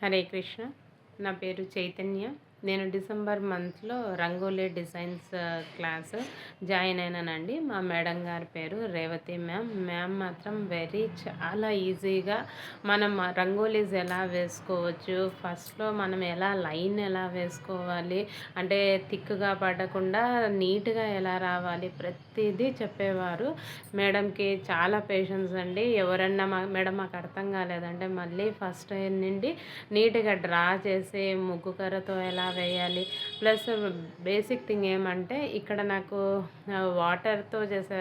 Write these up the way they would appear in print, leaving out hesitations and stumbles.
హరే కృష్ణ. నా పేరు చైతన్య. నేను డిసెంబర్ మంత్లో రంగోలీ డిజైన్స్ క్లాస్ జాయిన్ అయినానండి. మా మేడం గారి పేరు రేవతి మ్యామ్. మ్యామ్ మాత్రం చాలా ఈజీగా మనం రంగోలీస్ ఎలా వేసుకోవచ్చు, ఫస్ట్లో మనం లైన్ ఎలా వేసుకోవాలి, అంటే థిక్గా పడకుండా నీట్గా ఎలా రావాలి, ప్రతిదీ చెప్పేవారు. మేడంకి చాలా పేషెన్స్ అండి. ఎవరన్నా మేడం మాకు అర్థం కాలేదంటే మళ్ళీ ఫస్ట్ నుండి నీట్గా డ్రా చేసి ముగ్గు కర్రతో ఎలా వేయాలి, ప్లస్ బేసిక్ థింగ్ ఏమంటే ఇక్కడ నాకు వాటర్తో చేసే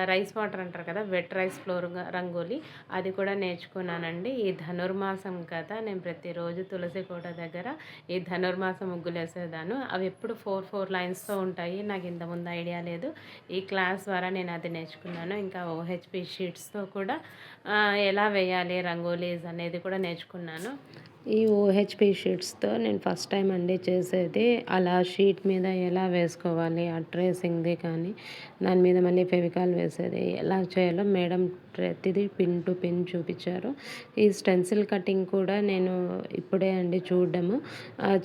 రైస్ వాటర్ అంటారు కదా, వెట్ రైస్ ఫ్లోర్ రంగోలీ, అది కూడా నేర్చుకున్నానండి. ఈ ధనుర్మాసం కదా, నేను ప్రతిరోజు తులసి కోట దగ్గర ఈ ధనుర్మాసం ముగ్గులు వేసేదాను. అవి ఎప్పుడు 4 లైన్స్తో ఉంటాయి. నాకు ఇంతకుముందు ఐడియా లేదు. ఈ క్లాస్ ద్వారా నేను అది నేర్చుకున్నాను. ఇంకా ఓహెచ్పి షీట్స్తో కూడా ఎలా వేయాలి రంగోలీస్ అనేది కూడా నేర్చుకున్నాను. ఈ ఓహెచ్పి షీట్స్తో నేను ఫస్ట్ టైం అండి చేసేది. అలా షీట్ మీద ఎలా వేసుకోవాలి, ఆ ట్రేసింగ్ది కానీ దాని మీద మళ్ళీ ఫెవికాల్ వేసేది ఎలా చేయాలో మేడం ప్రతిదీ పిన్ టు పిన్ చూపించారు. ఈ స్టెన్సిల్ కటింగ్ కూడా నేను ఇప్పుడే అండి చూడడము,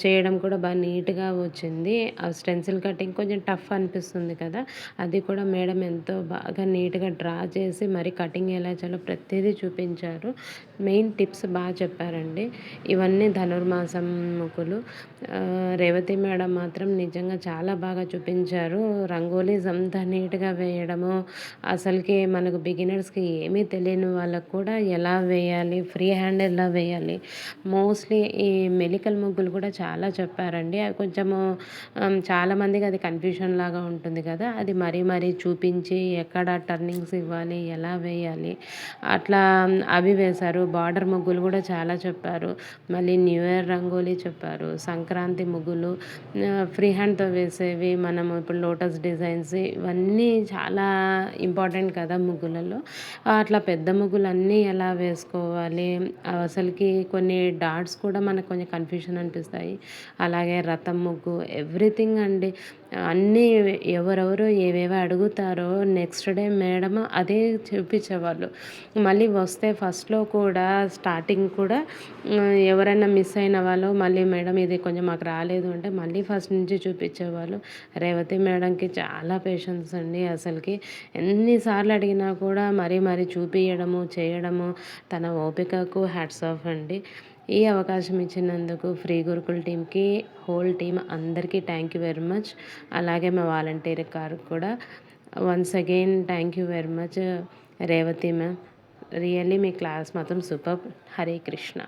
చేయడం కూడా బాగా నీట్గా వచ్చింది. ఆ స్టెన్సిల్ కటింగ్ కొంచెం టఫ్ అనిపిస్తుంది కదా, అది కూడా మేడం ఎంతో బాగా నీట్గా డ్రా చేసి మరి కటింగ్ ఎలా చేయాలో ప్రతిదీ చూపించారు. మెయిన్ టిప్స్ బాగా చెప్పారండి. ఇవన్నీ ధనుర్మాసం ముగ్గులు. రేవతి మేడం మాత్రం నిజంగా చాలా బాగా చూపించారు. రంగోలీస్ అంతా నీట్గా వేయడము, అసలుకి మనకు బిగినర్స్కి ఏమీ తెలియని వాళ్ళకు కూడా ఎలా వేయాలి, ఫ్రీ హ్యాండ్ ఎలా వేయాలి, మోస్ట్లీ ఈ మెలికల్ ముగ్గులు కూడా చాలా చెప్పారండి. అవి కొంచెము చాలామందికి అది కన్ఫ్యూషన్ లాగా ఉంటుంది కదా, అది మరీ చూపించి ఎక్కడ టర్నింగ్స్ ఇవ్వాలి, ఎలా వేయాలి, అట్లా అవి వేశారు. బార్డర్ ముగ్గులు కూడా చాలా చెప్పారు. మళ్ళీ న్యూ ఇయర్ రంగోలీ చెప్పారు. సంక్రాంతి ముగ్గులు, ఫ్రీ హ్యాండ్తో వేసేవి, మనము ఇప్పుడు లోటస్ డిజైన్స్, ఇవన్నీ చాలా ఇంపార్టెంట్ కదా ముగ్గులలో. అట్లా పెద్ద ముగ్గులు అన్నీ ఎలా వేసుకోవాలి, అసలుకి కొన్ని డాట్స్ కూడా మనకు కొంచెం కన్ఫ్యూషన్ అనిపిస్తాయి. అలాగే రథం ముగ్గు, ఎవ్రీథింగ్ అండి. అన్నీ ఎవరెవరు ఏవేవో అడుగుతారో నెక్స్ట్ డే మేడం అదే చూపించేవాళ్ళు. మళ్ళీ వస్తే ఫస్ట్లో కూడా స్టార్టింగ్ కూడా ఎవరైనా మిస్ అయిన వాళ్ళు మళ్ళీ మేడం ఇది కొంచెం మాకు రాలేదు అంటే మళ్ళీ ఫస్ట్ నుంచి చూపించేవాళ్ళు. రేవతి మేడంకి చాలా పేషెన్స్ అండి. అసలుకి ఎన్నిసార్లు అడిగినా కూడా మరీ చూపించడము చేయడము, తన ఓపికకు హ్యాట్స్ ఆఫ్ అండి. ఈ అవకాశం ఇచ్చినందుకు ఫ్రీ గురుకుల్ టీమ్కి, హోల్ టీమ్ అందరికీ థ్యాంక్ యూ వెరీ మచ్. అలాగే మా వాలంటీర్ గారు కూడా once again thank you very much Revathi ma'am. Really me class మాత్రం సూపర్. హరే కృష్ణ.